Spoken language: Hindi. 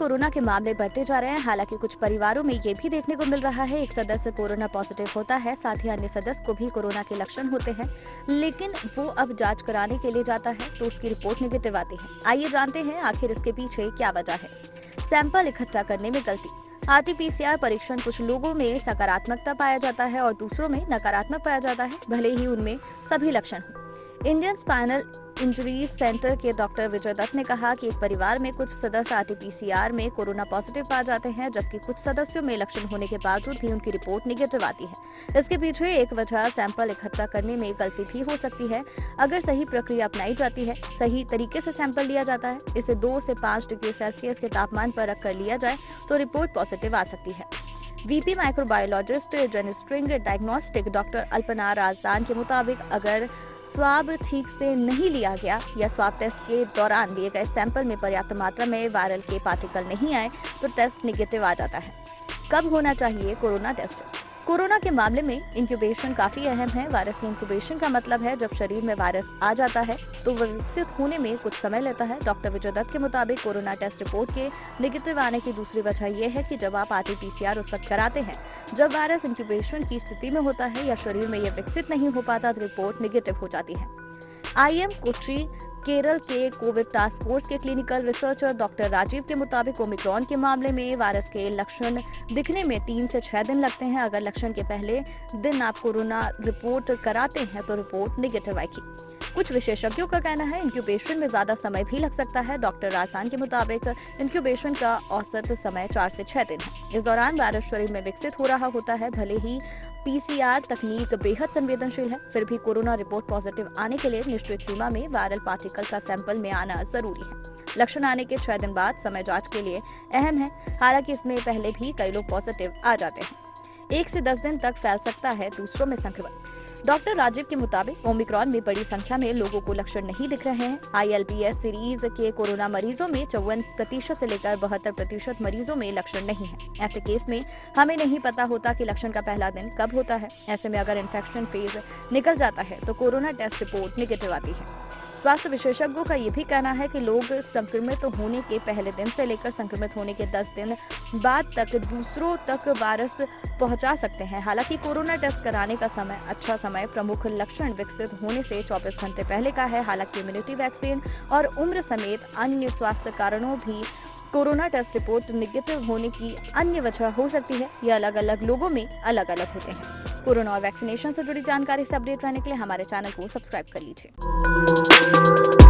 कोरोना के मामले बढ़ते जा रहे हैं। हालांकि कुछ परिवारों में ये भी देखने को मिल रहा है, एक सदस्य कोरोना पॉजिटिव होता है, साथ ही अन्य सदस्य को भी कोरोना के लक्षण होते हैं, लेकिन वो अब जांच कराने के लिए जाता है तो उसकी रिपोर्ट नेगेटिव आती है। आइए जानते हैं आखिर इसके पीछे क्या वजह है। सैंपल इकट्ठा करने में गलती। आरटी-पीसीआर परीक्षण कुछ लोगों में सकारात्मकता पाया जाता है और दूसरों में नकारात्मक पाया जाता है, भले ही उनमें सभी लक्षण हों। इंडियन स्पाइनल इंजरी सेंटर के डॉक्टर विजय दत्त ने कहा कि एक परिवार में कुछ सदस्य आरटी-पीसीआर में कोरोना पॉजिटिव पाए जाते हैं, जबकि कुछ सदस्यों में लक्षण होने के बावजूद भी उनकी रिपोर्ट नेगेटिव आती है। इसके पीछे एक वजह सैंपल इकट्ठा करने में गलती भी हो सकती है। अगर सही प्रक्रिया अपनाई जाती है, सही तरीके से सैंपल लिया जाता है, इसे 2 से 5 डिग्री सेल्सियस के तापमान पर रख कर लिया जाए तो रिपोर्ट पॉजिटिव आ सकती है। VP microbiologist Genestrings diagnostic doctor Alpana Razdan के मुताबिक अगर स्वाब ठीक से नहीं लिया गया या स्वाब टेस्ट के दौरान लिए गए सैंपल में पर्याप्त मात्रा में वायरल के पार्टिकल नहीं आए तो टेस्ट नेगेटिव आ जाता है। कब होना चाहिए कोरोना टेस्ट? कोरोना के मामले में इंक्यूबेशन काफी अहम है। वायरस के इंक्यूबेशन का मतलब है जब शरीर में वायरस आ जाता है तो वह विकसित होने में कुछ समय लेता है। डॉक्टर विजय दत्त के मुताबिक कोरोना टेस्ट रिपोर्ट के नेगेटिव आने की दूसरी वजह यह है कि जब आप आरटी-पीसीआर उस वक्त कराते हैं जब वायरस इंक्यूबेशन की स्थिति में होता है या शरीर में यह विकसित नहीं हो पाता तो रिपोर्ट नेगेटिव हो जाती है। IIM कोच्चि केरल के कोविड टास्क फोर्स के क्लिनिकल रिसर्चर डॉक्टर राजीव के मुताबिक ओमिक्रॉन के मामले में वायरस के लक्षण दिखने में 3 से 6 दिन लगते हैं। अगर लक्षण के पहले दिन आप कोरोना रिपोर्ट कराते हैं तो रिपोर्ट नेगेटिव आएगी। कुछ विशेषज्ञों का कहना है इंक्यूबेशन में ज्यादा समय भी लग सकता है। डॉक्टर राजदान के मुताबिक इंक्यूबेशन का औसत समय 4 से 6 दिन है। इस दौरान वायरस शरीर में विकसित हो रहा होता है। भले ही पीसीआर तकनीक बेहद संवेदनशील है, फिर भी कोरोना रिपोर्ट पॉजिटिव आने के लिए निश्चित सीमा में वायरल पार्टिकल का सैंपल में आना जरूरी है। लक्षण आने के 6 दिन बाद समय जांच के लिए अहम है। हालांकि इसमें पहले भी कई लोग पॉजिटिव आ जाते हैं। 1 से 10 दिन तक फैल सकता है दूसरों में संक्रमण। डॉक्टर राजीव के मुताबिक ओमिक्रॉन में बड़ी संख्या में लोगों को लक्षण नहीं दिख रहे हैं। ILBS सीरीज के कोरोना मरीजों में 54% से लेकर 72% मरीजों में लक्षण नहीं है। ऐसे केस में हमें नहीं पता होता कि लक्षण का पहला दिन कब होता है। ऐसे में अगर इन्फेक्शन फेज निकल जाता है तो कोरोना टेस्ट रिपोर्ट नेगेटिव आती है। स्वास्थ्य विशेषज्ञों का ये भी कहना है कि लोग संक्रमित होने के पहले दिन से लेकर संक्रमित होने के 10 दिन बाद तक दूसरों तक वायरस पहुंचा सकते हैं। हालांकि कोरोना टेस्ट कराने का समय अच्छा समय प्रमुख लक्षण विकसित होने से 24 घंटे पहले का है। हालांकि इम्यूनिटी वैक्सीन और उम्र समेत अन्य स्वास्थ्य कारणों भी कोरोना टेस्ट रिपोर्ट नेगेटिव होने की अन्य वजह हो सकती है। ये अलग अलग लोगों में अलग अलग होते हैं। कोरोना और वैक्सीनेशन से जुड़ी जानकारी से अपडेट रहने के लिए हमारे चैनल को सब्सक्राइब कर लीजिए।